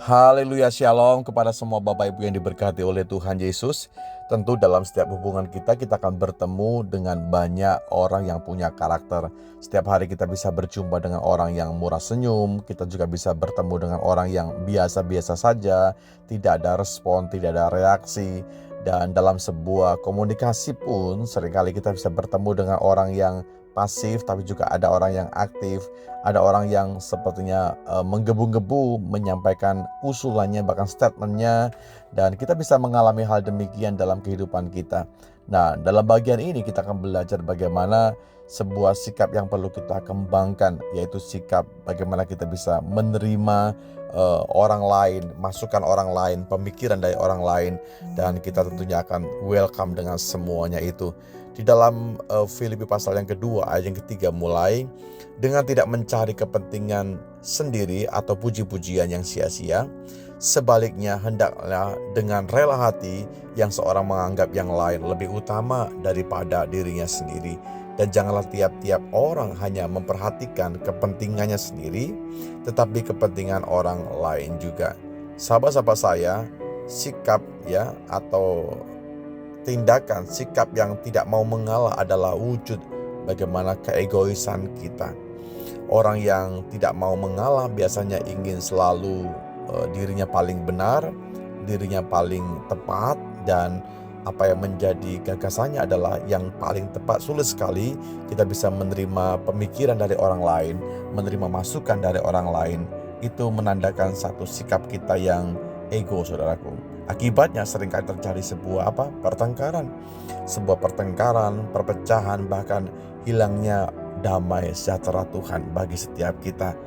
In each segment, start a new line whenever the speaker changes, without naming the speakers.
Haleluya, shalom kepada semua Bapak Ibu yang diberkati oleh Tuhan Yesus. Tentu dalam setiap hubungan kita akan bertemu dengan banyak orang yang punya karakter. Setiap hari kita bisa berjumpa dengan orang yang murah senyum, kita juga bisa bertemu dengan orang yang biasa-biasa saja, tidak ada respon, tidak ada reaksi. Dan dalam sebuah komunikasi pun seringkali kita bisa bertemu dengan orang yang pasif, tapi juga ada orang yang aktif, ada orang yang sepertinya menggebu-gebu menyampaikan usulannya, bahkan statementnya, dan kita bisa mengalami hal demikian dalam kehidupan kita. Nah, dalam bagian ini kita akan belajar bagaimana sebuah sikap yang perlu kita kembangkan, yaitu sikap bagaimana kita bisa menerima orang lain, masukan orang lain, pemikiran dari orang lain, dan kita tentunya akan welcome dengan semuanya itu. Di dalam Filipi pasal yang kedua ayat yang ketiga mulai, dengan tidak mencari kepentingan sendiri atau puji-pujian yang sia-sia, sebaliknya hendaklah dengan rela hati yang seorang menganggap yang lain lebih utama daripada dirinya sendiri. Dan janganlah tiap-tiap orang hanya memperhatikan kepentingannya sendiri, tetapi kepentingan orang lain juga. Sahabat-sahabat saya, sikap atau tindakan, sikap yang tidak mau mengalah adalah wujud bagaimana keegoisan kita. Orang yang tidak mau mengalah biasanya ingin selalu dirinya paling benar, dirinya paling tepat, dan apa yang menjadi gagasannya adalah yang paling tepat. Sulit sekali kita bisa menerima pemikiran dari orang lain, menerima masukan dari orang lain. Itu menandakan satu sikap kita yang ego, saudaraku. Akibatnya seringkali terjadi sebuah pertengkaran, perpecahan, bahkan hilangnya damai sejahtera Tuhan bagi setiap kita.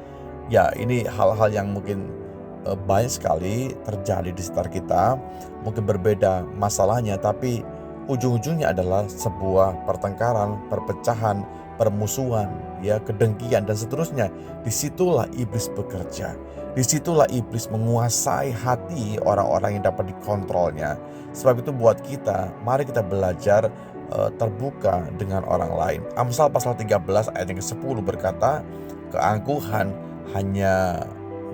Ya, ini hal-hal yang mungkin banyak sekali terjadi di sekitar kita. Mungkin berbeda masalahnya, tapi ujung-ujungnya adalah sebuah pertengkaran, perpecahan, permusuhan, kedengkian dan seterusnya. Disitulah iblis bekerja. Disitulah iblis menguasai hati orang-orang yang dapat dikontrolnya. Sebab itu buat kita, mari kita belajar terbuka dengan orang lain. Amsal pasal 13 ayat yang ke-10 berkata, keangkuhan hanya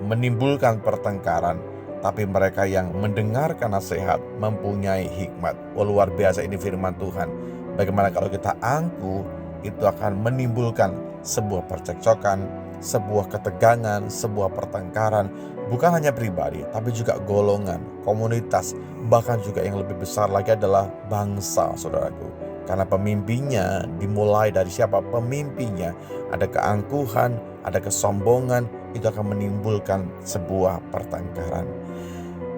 menimbulkan pertengkaran, tapi mereka yang mendengarkan nasihat mempunyai hikmat. Luar biasa ini firman Tuhan. Bagaimana kalau kita angkuh, itu akan menimbulkan sebuah percekcokan, sebuah ketegangan, sebuah pertengkaran. Bukan hanya pribadi, tapi juga golongan, komunitas, bahkan juga yang lebih besar lagi adalah bangsa, saudaraku. Karena pemimpinnya dimulai dari siapa? Pemimpinnya. Ada keangkuhan, ada kesombongan, itu akan menimbulkan sebuah pertengkaran.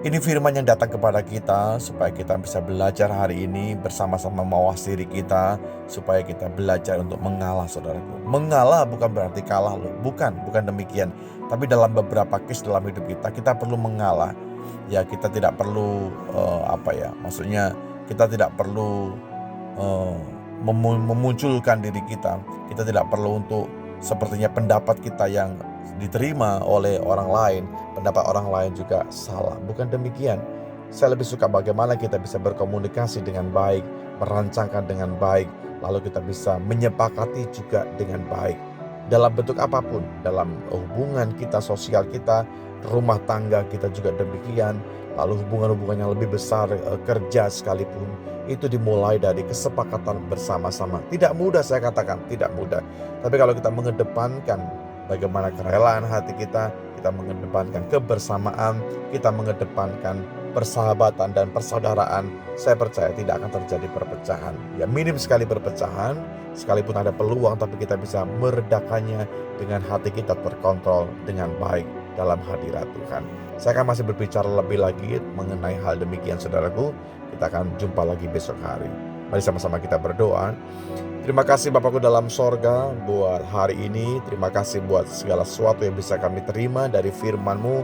Ini firman yang datang kepada kita supaya kita bisa belajar hari ini bersama-sama mawas diri kita, supaya kita belajar untuk mengalah, saudaraku. Mengalah bukan berarti kalah loh, bukan demikian. Tapi dalam beberapa case dalam hidup kita perlu mengalah. Ya, kita tidak perlu maksudnya kita tidak perlu memunculkan diri kita. Kita tidak perlu untuk sepertinya pendapat kita yang diterima oleh orang lain, pendapat orang lain juga salah. Bukan demikian. Saya lebih suka bagaimana kita bisa berkomunikasi dengan baik, merancangkan dengan baik, lalu kita bisa menyepakati juga dengan baik. Dalam bentuk apapun, dalam hubungan kita, sosial kita, rumah tangga kita juga demikian. Lalu hubungan-hubungan yang lebih besar, kerja sekalipun, itu dimulai dari kesepakatan bersama-sama. Tidak mudah, saya katakan tidak mudah. Tapi kalau kita mengedepankan bagaimana kerelaan hati kita mengedepankan kebersamaan, kita mengedepankan persahabatan dan persaudaraan, saya percaya tidak akan terjadi perpecahan. Ya, minim sekali perpecahan, sekalipun ada peluang, tapi kita bisa meredakannya dengan hati kita terkontrol dengan baik dalam hadirat Tuhan. Saya akan masih berbicara lebih lagi mengenai hal demikian, saudaraku. Kita akan jumpa lagi besok hari. Mari sama-sama kita berdoa. Terima kasih Bapakku dalam sorga buat hari ini. Terima kasih buat segala sesuatu yang bisa kami terima dari firman-Mu.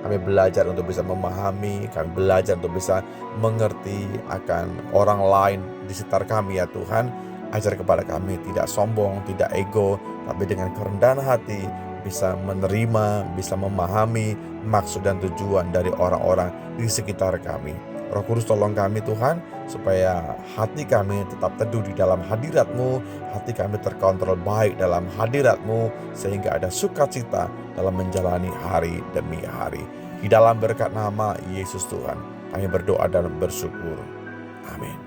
Kami belajar untuk bisa memahami, kami belajar untuk bisa mengerti akan orang lain di sekitar kami, ya Tuhan. Ajar kepada kami tidak sombong, tidak ego, tapi dengan kerendahan hati bisa menerima, bisa memahami maksud dan tujuan dari orang-orang di sekitar kami. Roh Kudus tolong kami Tuhan, supaya hati kami tetap teduh di dalam hadirat-Mu, hati kami terkontrol baik dalam hadirat-Mu, sehingga ada sukacita dalam menjalani hari demi hari. Di dalam berkat nama Yesus Tuhan, kami berdoa dan bersyukur. Amin.